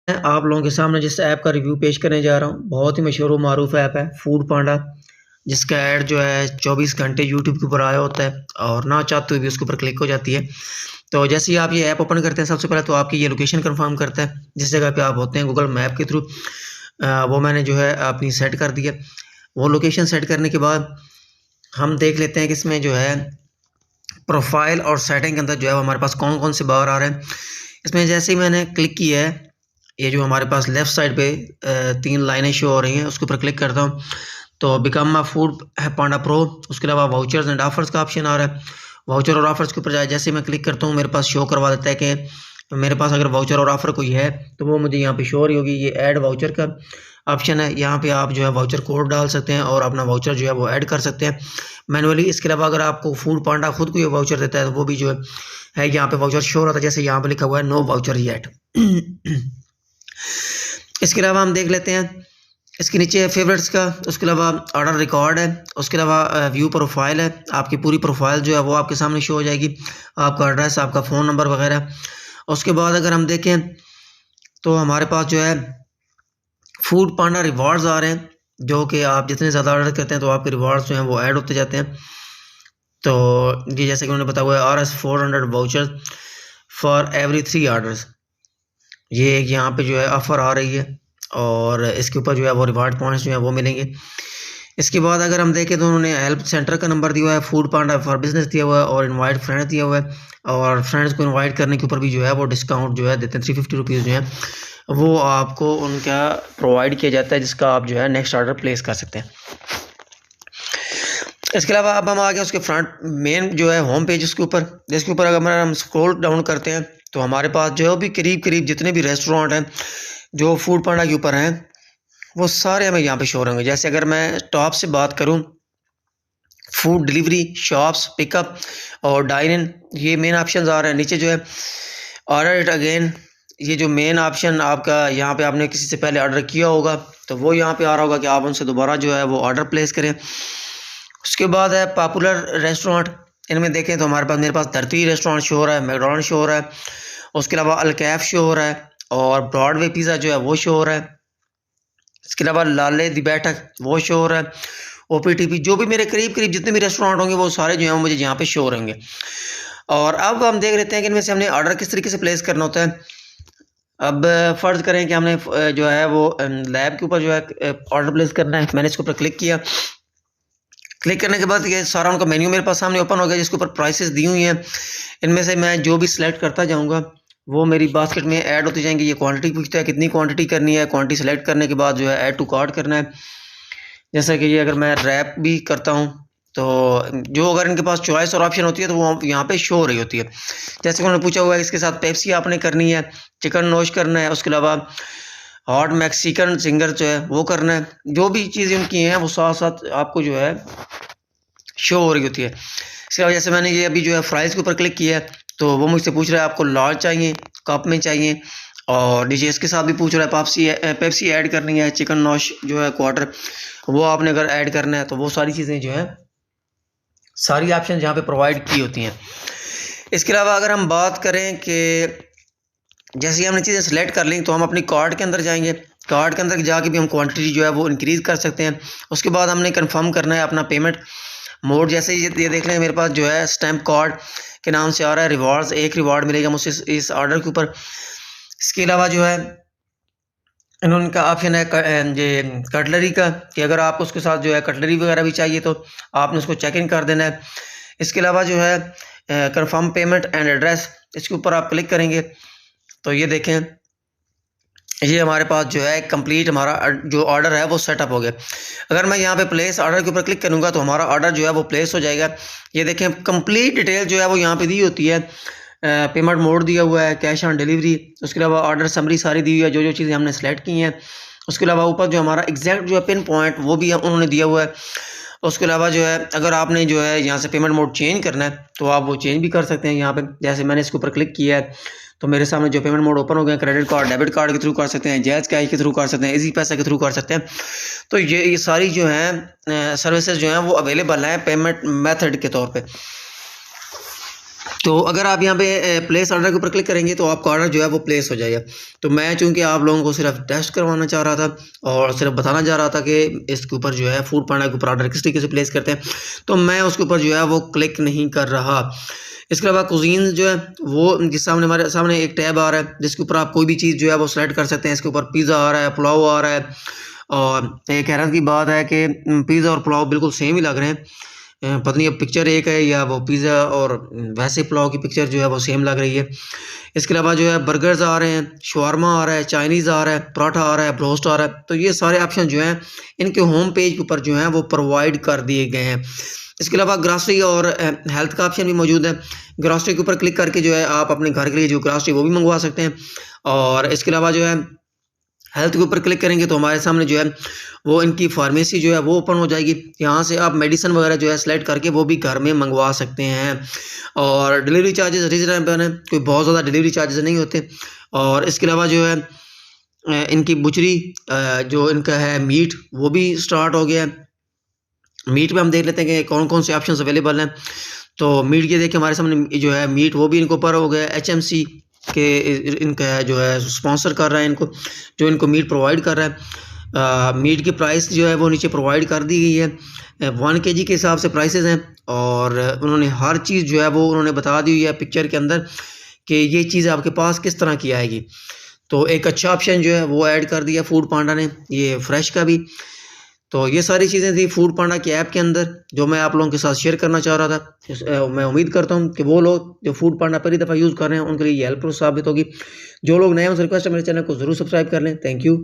आप लोगों के सामने जिस ऐप का रिव्यू पेश करने जा रहा हूँ, बहुत ही मशहूर और मारूफ ऐप है फूड पांडा, जिसका ऐड जो है 24 घंटे यूट्यूब के ऊपर आया होता है और ना चाहते हुए भी उसके ऊपर क्लिक हो जाती है। तो जैसे ही आप ये ऐप ओपन करते हैं, सबसे पहले तो आपकी ये लोकेशन कंफर्म करता है जिस जगह पे आप होते हैं गूगल मैप के थ्रू। वो मैंने जो है अपनी सेट कर दिया। वो लोकेशन सेट करने के बाद हम देख लेते हैं कि इसमें जो है प्रोफाइल और सेटिंग के अंदर जो है वो हमारे पास कौन कौन से बार आ रहे हैं। इसमें जैसे ही मैंने क्लिक किया है, ये जो हमारे पास लेफ्ट साइड पे 3 लाइनें शो हो रही हैं, उसके ऊपर क्लिक करता हूँ तो become a food Panda pro. उसके अलावा वाउचर्स एंड ऑफर्स का ऑप्शन आ रहा है। वाउचर और ऑफर्स के ऊपर जैसे मैं क्लिक करता हूँ, मेरे पास शो करवा देता है कि मेरे पास अगर वाउचर और ऑफर कोई है तो वो मुझे यहाँ पे शो हो रही होगी। ये ऐड वाउचर का ऑप्शन है, यहाँ पे आप जो है वाउचर कोड डाल सकते हैं और अपना वाउचर जो है वो ऐड कर सकते हैं मैनुअली। इसके अलावा अगर आपको फूड पांडा खुद को ये वाउचर देता है तो वो भी जो है यहाँ पे वाउचर शो हो रहा था, जैसे यहाँ पे लिखा हुआ है नो वाउचर येट। इसके अलावा हम देख लेते हैं इसके नीचे फेवरेट्स का, उसके अलावा ऑर्डर रिकॉर्ड है, उसके अलावा व्यू प्रोफाइल है। आपकी पूरी प्रोफाइल जो है वो आपके सामने शो हो जाएगी, आपका एड्रेस, आपका फ़ोन नंबर वगैरह। उसके बाद अगर हम देखें तो हमारे पास जो है फूड पांडा रिवार्ड्स आ रहे हैं, जो कि आप जितने ज़्यादा ऑर्डर करते हैं तो आपके रिवार्ड्स जो हैं वो ऐड होते जाते हैं। तो ये जैसे कि उन्होंने बताया हुआ है RS400 voucher for every 3 orders. ये एक यहाँ पे जो है ऑफ़र आ रही है और इसके ऊपर जो है वो रिवार्ड पॉइंट्स जो है वो मिलेंगे। इसके बाद अगर हम देखें तो उन्होंने हेल्प सेंटर का नंबर दिया हुआ है, फूड पांडा फॉर बिजनेस दिया हुआ है और इनवाइट फ्रेंड्स दिया हुआ है। और फ्रेंड्स को इनवाइट करने के ऊपर भी जो है वो डिस्काउंट जो है देते हैं, 350 रुपीज़ जो है वो आपको उनका प्रोवाइड किया जाता है, जिसका आप जो है नेक्स्ट ऑर्डर प्लेस कर सकते हैं। इसके अलावा अब हम आ गए उसके फ्रंट मेन जो है होम पेज उसके ऊपर, जिसके ऊपर अगर हम स्क्रॉल डाउन करते हैं तो हमारे पास जो है भी करीब करीब जितने भी रेस्टोरेंट हैं जो फूड पांडा के ऊपर हैं वो सारे हमें यहाँ पे शो होंगे। जैसे अगर मैं टॉप से बात करूँ, फूड डिलीवरी, शॉप्स, पिकअप और डाइन इन, ये मेन ऑप्शन आ रहे हैं। नीचे जो है ऑर्डर इट अगेन, ये जो मेन ऑप्शन आपका यहाँ पे आपने किसी से पहले ऑर्डर किया होगा तो वो यहाँ पे आ रहा होगा कि आप उनसे दोबारा जो है वो ऑर्डर प्लेस करें। उसके बाद है पॉपुलर रेस्टोरेंट, इनमें देखें तो हमारे पास मेरे पास धरती रेस्टोरेंट शो हो रहा है, मैकडॉनल्ड शो हो रहा है, उसके अलावा अलकैफ शो हो रहा है और ब्रॉडवे पिज़्ज़ा जो है वो शो हो रहा है। इसके अलावा लाले दी बैठक वो शो हो रहा है। OPTP जो भी मेरे करीब करीब जितने भी रेस्टोरेंट होंगे वो सारे जो हैं मुझे यहाँ पे शो रहेंगे। और अब हम देख लेते हैं कि इनमें से हमने ऑर्डर किस तरीके से प्लेस करना होता है। अब फ़र्ज़ करें कि हमने जो है वो लैब के ऊपर जो है ऑर्डर प्लेस करना है। मैंने इसके ऊपर क्लिक किया। क्लिक करने के बाद ये सारा उनका मेन्यू मेरे पास सामने ओपन हो गया, जिसके ऊपर प्राइसेस दी हुई हैं। इनमें से मैं जो भी सिलेक्ट करता जाऊँगा वो मेरी बास्केट में ऐड होती जाएंगी। ये क्वांटिटी पूछता है कितनी क्वांटिटी करनी है, क्वांटिटी सेलेक्ट करने के बाद जो है ऐड टू कार्ट करना है। जैसा कि ये अगर मैं रैप भी करता हूँ तो जो अगर इनके पास चॉइस और ऑप्शन होती है तो वो यहाँ पे शो हो रही होती है। जैसे कि उन्होंने पूछा हुआ है इसके साथ पेप्सी आपने करनी है, चिकन नोश करना है, उसके अलावा हॉट मैक्सिकन सिंगर जो है वो करना है। जो भी चीज़ें उनकी हैं वो साथ साथ आपको जो है शो हो रही होती है। इसके अलावा जैसे मैंने ये अभी जो है फ्राइज़ के ऊपर क्लिक किया है तो वो मुझसे पूछ रहा है आपको लार्ज चाहिए, कप में चाहिए, और नीचे इसके साथ भी पूछ रहा है पेप्सी ऐड करनी है, चिकन नोश जो है क्वार्टर वो आपने अगर ऐड करना है तो वो सारी चीज़ें जो है सारी ऑप्शन यहाँ पे प्रोवाइड की होती हैं। इसके अलावा अगर हम बात करें कि जैसे ही हमने चीज़ें सेलेक्ट कर ली तो हम अपनी कार्ट के अंदर जाएंगे। कार्ट के अंदर जाके भी हम क्वांटिटी जो है वो इंक्रीज़ कर सकते हैं। उसके बाद हमने कंफर्म करना है अपना पेमेंट मोड। जैसे ये देख लें मेरे पास जो है स्टैम्प कार्ड के नाम से आ रहा है रिवार्ड्स, 1 रिवार्ड मिलेगा मुझसे इस ऑर्डर के ऊपर। इसके अलावा जो है इन्होंने का ऑप्शन है ये कटलरी का, कि अगर आपको उसके साथ जो है कटलरी वगैरह भी चाहिए तो आपने उसको चेक इन कर देना है। इसके अलावा जो है कंफर्म पेमेंट एंड एड्रेस, इसके ऊपर आप क्लिक करेंगे तो ये देखें ये हमारे पास जो है कंप्लीट हमारा जो ऑर्डर है वो सेटअप हो गया। अगर मैं यहाँ पे प्लेस ऑर्डर के ऊपर क्लिक करूँगा तो हमारा ऑर्डर जो है वो प्लेस हो जाएगा। ये देखें कंप्लीट डिटेल जो है वो यहाँ पे दी होती है। पेमेंट मोड दिया हुआ है, कैश ऑन डिलीवरी, उसके अलावा ऑर्डर समरी सारी दी हुई है, जो जो चीज़ें हमने सेलेक्ट की हैं। उसके अलावा ऊपर जो हमारा एग्जैक्ट जो है पिन पॉइंट वो भी उन्होंने दिया हुआ है। उसके अलावा जो है अगर आपने जो है यहाँ से पेमेंट मोड चेंज करना है तो आप वो चेंज भी कर सकते हैं। यहाँ पे जैसे मैंने इसके ऊपर क्लिक किया है तो मेरे सामने जो पेमेंट मोड ओपन हो गए। क्रेडिट कार्ड, डेबिट कार्ड के थ्रू कर सकते हैं, जैज़ कैश के थ्रू कर सकते हैं, इजी पैसा के थ्रू कर सकते हैं। तो ये सारी जो हैं सर्विसेज जो हैं वो अवेलेबल हैं पेमेंट मेथड के तौर पे। तो अगर आप यहाँ पे प्लेस ऑर्डर के ऊपर क्लिक करेंगे तो आपका ऑर्डर जो है वो प्लेस हो जाएगा। तो मैं चूँकि आप लोगों को सिर्फ टेस्ट करवाना चाह रहा था और सिर्फ बताना चाह रहा था कि इसके ऊपर जो है फूड पांडा के ऊपर ऑर्डर किस तरीके से प्लेस करते हैं, तो मैं उसके ऊपर जो है वो क्लिक नहीं कर रहा। इसके अलावा कुजीन जो है वो जिस सामने हमारे सामने एक टैब आ रहा है जिसके ऊपर आप कोई भी चीज़ जो है वो सेलेक्ट कर सकते हैं। इसके ऊपर पिज़्ज़ा आ रहा है, पुलाव आ रहा है, और एक हैरत की बात है कि पिज़्ज़ा और पुलाव बिल्कुल सेम ही लग रहे हैं। पता नहीं अब पिक्चर एक है या वो पिज़्ज़ा और वैसे पुलाव की पिक्चर जो है वो सेम लग रही है। इसके अलावा जो है बर्गर्स आ रहे हैं, शवारमा आ रहा है, चाइनीज़ आ रहा है, पराठा आ रहा है, ब्रोस्ट आ रहा है। तो ये सारे ऑप्शन जो हैं इनके होम पेज के ऊपर जो हैं वो प्रोवाइड कर दिए गए हैं। इसके अलावा ग्रॉसरी और हेल्थ का ऑप्शन भी मौजूद है। ग्रॉसरी के ऊपर क्लिक करके जो है आप अपने घर के लिए जो ग्रॉसरी वो भी मंगवा सकते हैं। और इसके अलावा जो है हेल्थ के ऊपर क्लिक करेंगे तो हमारे सामने जो है वो इनकी फार्मेसी जो है वो ओपन हो जाएगी। यहाँ से आप मेडिसिन वगैरह जो है सेलेक्ट करके वो भी घर में मंगवा सकते हैं। और डिलीवरी चार्जेस रीजनेबल हैं, कोई बहुत ज़्यादा डिलीवरी चार्जेस नहीं होते। और इसके अलावा जो है इनकी बुचरी जो इनका है मीट वो भी स्टार्ट हो गया है। मीट में हम देख लेते हैं कि कौन कौन से ऑप्शन अवेलेबल हैं। तो मीट के देखिए हमारे सामने जो है मीट वो भी इनको ऊपर हो गया। HMC के इनका जो है स्पॉन्सर कर रहा है इनको, जो इनको मीट प्रोवाइड कर रहा है। मीट की प्राइस जो है वो नीचे प्रोवाइड कर दी गई है। 1 kg के हिसाब से प्राइसेस हैं और उन्होंने हर चीज़ जो है वो उन्होंने बता दी हुई है पिक्चर के अंदर कि ये चीज़ आपके पास किस तरह की आएगी। तो एक अच्छा ऑप्शन जो है वो ऐड कर दिया फूड पांडा ने, ये फ्रेश का भी। तो ये सारी चीज़ें थी फूड पांडा के ऐप के अंदर जो मैं आप लोगों के साथ शेयर करना चाह रहा था। मैं उम्मीद करता हूँ कि वो लोग जो फूड पांडा पहली दफ़ा यूज़ कर रहे हैं उनके लिए ये हेल्पफुल साबित होगी। जो लोग नए हैं उनसे रिक्वेस्ट है मेरे चैनल को ज़रूर सब्सक्राइब कर लें। Thank you.